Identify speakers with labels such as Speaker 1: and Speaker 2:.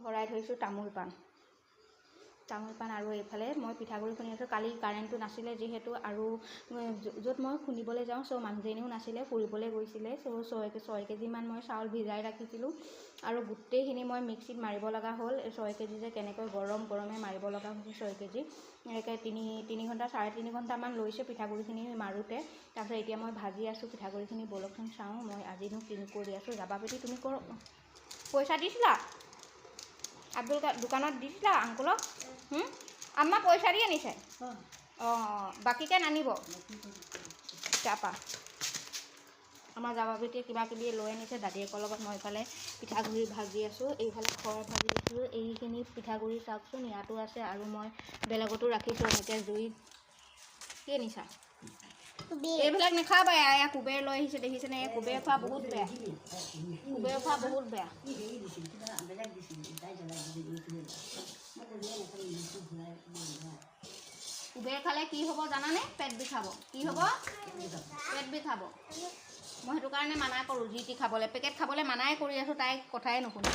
Speaker 1: ভৰাই থৈছোঁ তামোল পাণ আৰু এইফালে মই পিঠাগুড়ি খুন্দি আছোঁ। কালি কাৰেণ্টটো নাছিলে যিহেতু, আৰু য'ত মই খুন্দিবলৈ যাওঁ মানুহজনীও নাছিলে, ফুৰিবলৈ গৈছিলে। 6 কেজিমান মই চাউল ভিজাই ৰাখিছিলোঁ আৰু গোটেইখিনি মই মিক্সিত মাৰিব লগা হ'ল। 6 কেজি যে কেনেকৈ গৰমে মাৰিব লগা হৈছে 6 কেজি। এনেকৈ 3 ঘণ্টা 3.5 ঘণ্টামান লৈছে পিঠাগুড়িখিনি মাৰোঁতে। তাৰপিছত এতিয়া মই ভাজি আছোঁ পিঠাগুড়িখিনি। বলকচোন চাওঁ মই আজিনো কি কৰি আছোঁ। যাবা বেটি তুমি পইচা দিছিলা দোকানত দিছিলা আংকুলক? আম্মা পইচা দি আনিছে? অঁ বাকীকৈ নানিব তাৰপৰা। আমাৰ যাবা বেটিয়ে কিবা কিবি লৈ আনিছে দাদীয়েকৰ লগত। মই এইফালে পিঠাগুড়ি ভাজি আছোঁ, এইফালে খৰ ভাজি দিছোঁ। এইখিনি পিঠাগুড়ি চাওকচোন, ইয়াতো আছে আৰু মই বেলেগতো ৰাখিছোঁ এনেকৈ জুইত। কি আনিছা? এইবিলাক নাখাবা। এয়া কুবেৰ লৈ আহিছে দেখিছেনে? এই কুবেৰ খোৱা বহুত বেয়া, কুবেৰ খোৱা বহুত বেয়া। কুবেৰ খালে কি হ'ব জানানে? পেট বিষাব। কি হ'ব? পেট বিষাব। মই সেইটো কাৰণে মানা কৰোঁ যি টি খাবলৈ। পেকেট খাবলৈ মানাই কৰি আছোঁ, তাই কথাই নুশুনে।